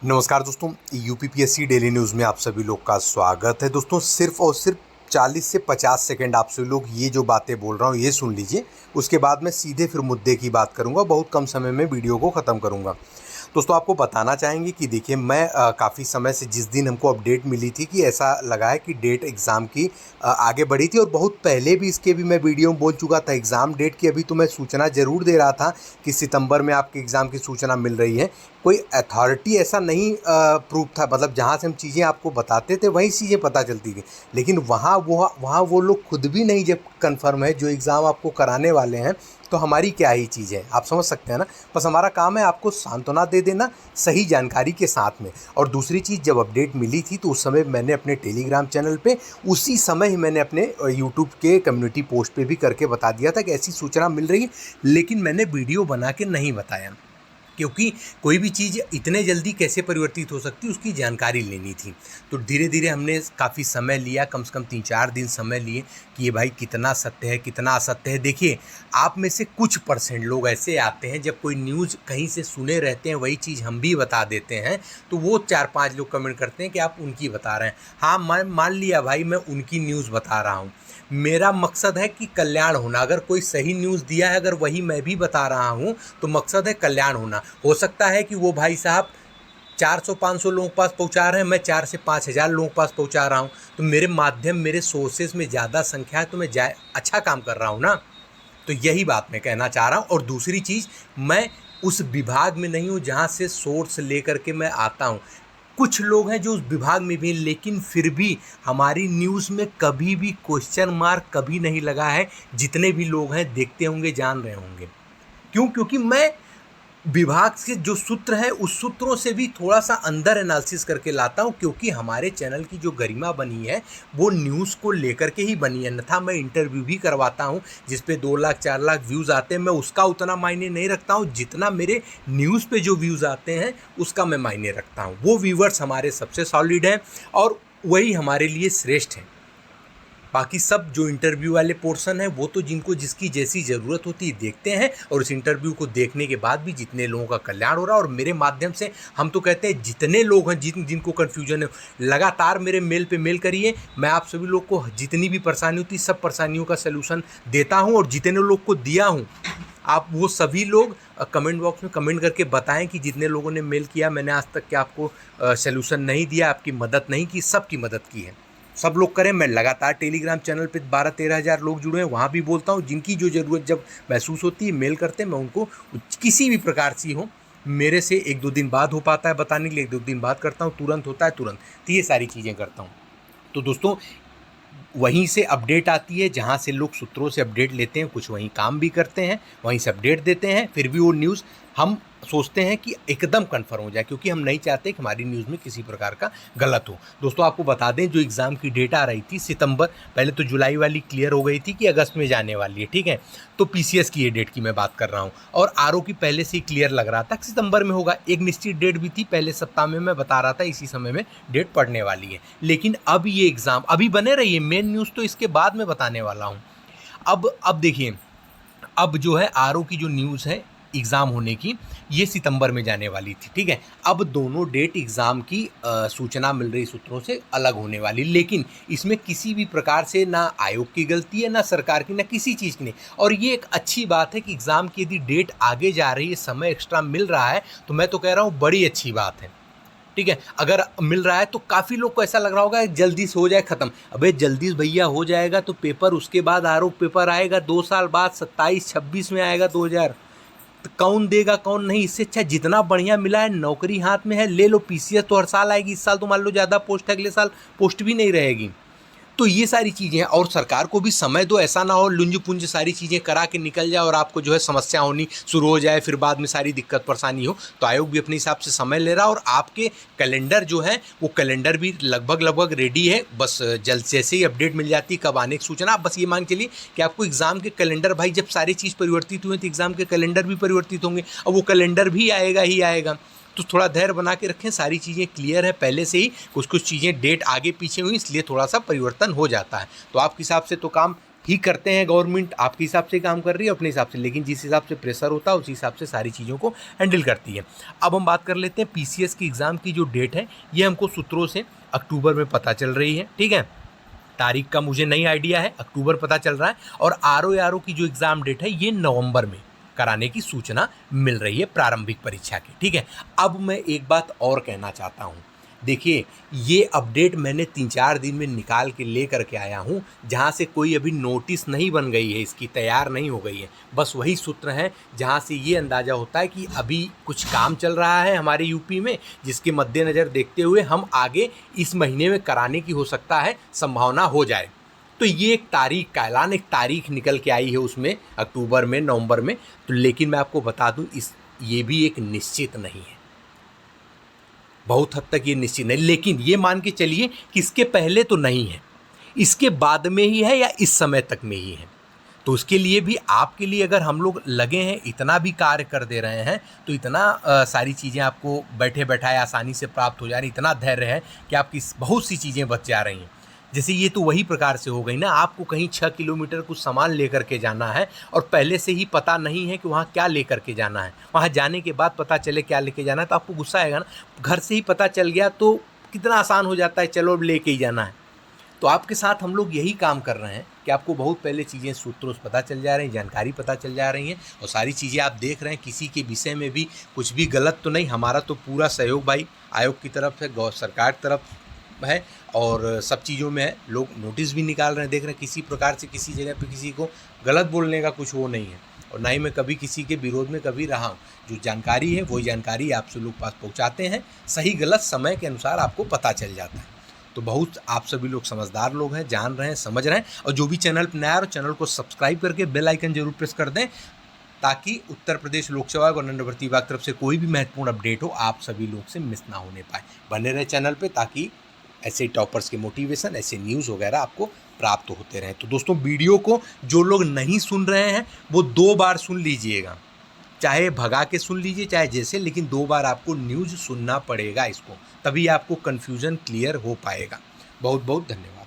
नमस्कार दोस्तों, UPPSC daily news में आप सभी लोग का स्वागत है। दोस्तों सिर्फ और सिर्फ 40 से 50 सेकंड आप सभी लोग ये जो बातें बोल रहा हूँ ये सुन लीजिए। उसके बाद मैं सीधे फिर मुद्दे की बात करूँगा, बहुत कम समय में वीडियो को ख़त्म करूँगा। दोस्तों आपको बताना चाहेंगे कि देखिए मैं काफ़ी समय से जिस दिन हमको अपडेट मिली थी कि ऐसा लगा है कि डेट एग्ज़ाम की आगे बढ़ी थी, और बहुत पहले भी इसके भी मैं वीडियो में बोल चुका था एग्ज़ाम डेट की। अभी तो मैं सूचना ज़रूर दे रहा था कि सितंबर में आपके एग्ज़ाम की सूचना मिल रही है। कोई अथॉरिटी ऐसा नहीं प्रूफ था, मतलब जहाँ से हम चीज़ें आपको बताते थे वही चीज़ें पता चलती थी। लेकिन वहाँ वो लोग खुद भी नहीं जब कन्फर्म है जो एग्ज़ाम आपको कराने वाले हैं, तो हमारी क्या ही चीज़ है, आप समझ सकते हैं ना। बस हमारा काम है आपको सांत्वना दे देना सही जानकारी के साथ में। और दूसरी चीज़, जब अपडेट मिली थी तो उस समय मैंने अपने टेलीग्राम चैनल पे उसी समय ही मैंने अपने यूट्यूब के कम्युनिटी पोस्ट पे भी करके बता दिया था कि ऐसी सूचना मिल रही है। लेकिन मैंने वीडियो बना के नहीं बताया, क्योंकि कोई भी चीज़ इतने जल्दी कैसे परिवर्तित हो सकती है उसकी जानकारी लेनी थी। तो धीरे धीरे हमने काफ़ी समय लिया, कम से कम 3-4 दिन समय लिए कि ये भाई कितना सत्य है कितना असत्य है। देखिए, आप में से कुछ परसेंट लोग ऐसे आते हैं, जब कोई न्यूज़ कहीं से सुने रहते हैं वही चीज़ हम भी बता देते हैं, तो वो 4-5 लोग कमेंट करते हैं कि आप उनकी बता रहे हैं। हाँ, मैं मान लिया भाई, मैं उनकी न्यूज़ बता रहा हूँ। मेरा मकसद है कि कल्याण होना। अगर कोई सही न्यूज़ दिया है, अगर वही मैं भी बता रहा हूँ, तो मकसद है कल्याण होना। हो सकता है कि वो भाई साहब 400-500 लोगों के पास पहुंचा रहे हैं, मैं 4 से 5,000 लोगों के पास पहुंचा रहा हूं, तो मेरे माध्यम, मेरे सोर्सेज में ज़्यादा संख्या है, तो मैं अच्छा काम कर रहा हूं ना। तो यही बात मैं कहना चाह रहा हूं। और दूसरी चीज़, मैं उस विभाग में नहीं हूं जहां से सोर्स लेकर के मैं आता हूं। कुछ लोग हैं जो उस विभाग में भी हैं, लेकिन फिर भी हमारी न्यूज़ में कभी भी क्वेश्चन मार्क कभी नहीं लगा है। जितने भी लोग हैं देखते होंगे, जान रहे होंगे। क्यों? क्योंकि मैं विभाग के जो सूत्र हैं उस सूत्रों से भी थोड़ा सा अंदर एनालिसिस करके लाता हूं, क्योंकि हमारे चैनल की जो गरिमा बनी है वो न्यूज़ को लेकर के ही बनी है। अन्यथा मैं इंटरव्यू भी करवाता हूं जिस पे 2 लाख 4 लाख व्यूज़ आते हैं, मैं उसका उतना मायने नहीं रखता हूं जितना मेरे न्यूज़ पे जो व्यूज़ आते हैं उसका मैं मायने रखता हूं। वो व्यूवर्स हमारे सबसे सॉलिड हैं और वही हमारे लिए श्रेष्ठ हैं। बाकी सब जो इंटरव्यू वाले पोर्शन है वो तो जिनको जिसकी जैसी ज़रूरत होती है देखते हैं, और उस इंटरव्यू को देखने के बाद भी जितने लोगों का कल्याण हो रहा है, और मेरे माध्यम से हम तो कहते हैं जितने लोग हैं जिनको कन्फ्यूजन है, लगातार मेरे मेल पे मेल करिए। मैं आप सभी लोग को जितनी भी परेशानी होती है सब परेशानियों का सलूशन देता हूँ, और जितने लोग को दिया हूँ आप वो सभी लोग कमेंट बॉक्स में कमेंट करके बताएं कि जितने लोगों ने मेल किया मैंने आज तक क्या आपको सलूशन नहीं दिया, आपकी मदद नहीं की, सबकी मदद की है। सब लोग करें। मैं लगातार टेलीग्राम चैनल पे 12-13 हज़ार लोग जुड़े हैं, वहाँ भी बोलता हूँ। जिनकी जो ज़रूरत जब महसूस होती है मेल करते हैं, मैं उनको किसी भी प्रकार से हो, मेरे से 1-2 दिन बाद हो पाता है बताने के लिए, 1-2 दिन बाद करता हूँ, तुरंत होता है तुरंत, तो ये सारी चीज़ें करता हूँ। तो दोस्तों वहीं से अपडेट आती है जहाँ से लोग सूत्रों से अपडेट लेते हैं, कुछ वहीं काम भी करते हैं, वहीं से अपडेट देते हैं, फिर भी वो न्यूज़ हम सोचते हैं कि एकदम कन्फर्म हो जाए, क्योंकि हम नहीं चाहते कि हमारी न्यूज़ में किसी प्रकार का गलत हो। दोस्तों आपको बता दें, जो एग्ज़ाम की डेट आ रही थी सितंबर, पहले तो जुलाई वाली क्लियर हो गई थी कि अगस्त में जाने वाली है, ठीक है। तो पीसीएस की ये डेट की मैं बात कर रहा हूँ, और आरओ की पहले से ही क्लियर लग रहा था कि सितंबर में होगा। एक निश्चित डेट भी थी, पहले सप्ताह में मैं बता रहा था इसी समय में डेट पड़ने वाली है। लेकिन अब ये एग्ज़ाम अभी बने रहिए, मेन न्यूज़ तो इसके बाद में बताने वाला हूँ। अब देखिए, अब जो है आरओ की जो न्यूज़ है एग्ज़ाम होने की, ये सितंबर में जाने वाली थी, ठीक है। अब दोनों डेट एग्ज़ाम की सूचना मिल रही सूत्रों से अलग होने वाली, लेकिन इसमें किसी भी प्रकार से ना आयोग की गलती है, ना सरकार की, ना किसी चीज़ की नहीं। और ये एक अच्छी बात है कि एग्ज़ाम की यदि डेट आगे जा रही है, समय एक्स्ट्रा मिल रहा है, तो मैं तो कह रहा हूँ बड़ी अच्छी बात है, ठीक है। अगर मिल रहा है तो काफ़ी लोग को ऐसा लग रहा होगा जल्दी से हो जाए ख़त्म। अबे जल्दी भैया हो जाएगा तो पेपर उसके बाद आरोप पेपर आएगा 2 साल बाद, 27-26 में आएगा 2000। तो कौन देगा कौन नहीं? इससे अच्छा जितना बढ़िया मिला है, नौकरी हाथ में है, ले लो। पीसीएस तो हर साल आएगी, इस साल तो मान लो ज़्यादा पोस्ट है, अगले साल पोस्ट भी नहीं रहेगी। तो ये सारी चीज़ें हैं, और सरकार को भी समय दो, ऐसा ना हो लुंज पुंज सारी चीज़ें करा के निकल जाए और आपको जो है समस्या होनी शुरू हो जाए, फिर बाद में सारी दिक्कत परेशानी हो। तो आयोग भी अपने हिसाब से समय ले रहा है, और आपके कैलेंडर जो है वो कैलेंडर भी लगभग रेडी है। बस जल्द जैसे ही अपडेट मिल जाती है कब आने की सूचना, आप बस ये मान के चलिए कि आपको एग्ज़ाम के कैलेंडर, भाई जब सारी चीज़ परिवर्तित हुई तो एग्ज़ाम के कैलेंडर भी परिवर्तित होंगे, और वो कैलेंडर भी आएगा ही आएगा। तो थोड़ा धैर्य बना के रखें, सारी चीज़ें क्लियर है पहले से ही। कुछ कुछ चीज़ें डेट आगे पीछे हुई, इसलिए थोड़ा सा परिवर्तन हो जाता है। तो आपके हिसाब से तो काम ही करते हैं। गवर्नमेंट आपके हिसाब से काम कर रही है अपने हिसाब से, लेकिन जिस हिसाब से प्रेशर होता है उसी हिसाब से सारी चीज़ों को हैंडल करती है। अब हम बात कर लेते हैं पीसीएस की एग्ज़ाम की जो डेट है ये हमको सूत्रों से अक्टूबर में पता चल रही है। ठीक है, तारीख का मुझे नहीं आइडिया है, अक्टूबर पता चल रहा है। और आरओ की जो एग्ज़ाम डेट है ये नवंबर में कराने की सूचना मिल रही है प्रारंभिक परीक्षा की। ठीक है, अब मैं एक बात और कहना चाहता हूँ। देखिए, ये अपडेट मैंने 3-4 दिन में निकाल के ले करके आया हूँ, जहाँ से कोई अभी नोटिस नहीं बन गई है, इसकी तैयार नहीं हो गई है। बस वही सूत्र हैं जहाँ से ये अंदाज़ा होता है कि अभी कुछ काम चल रहा है हमारे यूपी में, जिसके मद्देनज़र देखते हुए हम आगे इस महीने में कराने की हो सकता है संभावना हो जाए। तो ये एक तारीख का ऐलान, एक तारीख निकल के आई है उसमें अक्टूबर में, नवंबर में। तो लेकिन मैं आपको बता दूं, ये भी एक निश्चित नहीं है, बहुत हद तक ये निश्चित नहीं। लेकिन ये मान के चलिए कि इसके पहले तो नहीं है, इसके बाद में ही है या इस समय तक में ही है। तो उसके लिए भी, आपके लिए अगर हम लोग लगे हैं, इतना भी कार्य कर दे रहे हैं, तो इतना सारी चीज़ें आपको बैठे बैठाए आसानी से प्राप्त हो जा रही, इतना धैर्य है कि आपकी बहुत सी चीज़ें बच जा रही हैं। जैसे ये तो वही प्रकार से हो गई ना, आपको कहीं 6 किलोमीटर कुछ सामान लेकर के जाना है और पहले से ही पता नहीं है कि वहाँ क्या लेकर के जाना है। वहाँ जाने के बाद पता चले क्या लेके जाना है तो आपको गुस्सा आएगा ना। घर से ही पता चल गया तो कितना आसान हो जाता है, चलो अब लेके ही जाना है। तो आपके साथ हम लोग यही काम कर रहे हैं कि आपको बहुत पहले चीज़ें सूत्रों से पता चल जा रही हैं, जानकारी पता चल जा रही हैं और सारी चीज़ें आप देख रहे हैं। किसी के विषय में भी कुछ भी गलत तो नहीं, हमारा तो पूरा सहयोग भाई आयोग की तरफ है, सरकार की तरफ है और सब चीज़ों में है। लोग नोटिस भी निकाल रहे हैं, देख रहे हैं, किसी प्रकार से किसी जगह पे किसी को गलत बोलने का कुछ वो नहीं है और ना ही मैं कभी किसी के विरोध में कभी रहा हूँ। जो जानकारी है वही जानकारी आपसे लोग पास पहुँचाते हैं, सही गलत समय के अनुसार आपको पता चल जाता है। तो बहुत आप सभी लोग समझदार लोग हैं, जान रहे हैं, समझ रहे हैं। और जो भी चैनल पर नया है, चैनल को सब्सक्राइब करके बेल आइकन जरूर प्रेस कर दें, ताकि उत्तर प्रदेश लोक सेवा और नंबर भर्ती विभाग तरफ से कोई भी महत्वपूर्ण अपडेट हो आप सभी लोग से मिस ना होने पाए। बने रहे चैनल पे, ताकि ऐसे टॉपर्स के मोटिवेशन, ऐसे न्यूज़ वगैरह आपको प्राप्त होते रहें। तो दोस्तों, वीडियो को जो लोग नहीं सुन रहे हैं वो 2 बार सुन लीजिएगा, चाहे भगा के सुन लीजिए चाहे जैसे, लेकिन 2 बार आपको न्यूज़ सुनना पड़ेगा इसको, तभी आपको कन्फ्यूज़न क्लियर हो पाएगा। बहुत बहुत धन्यवाद।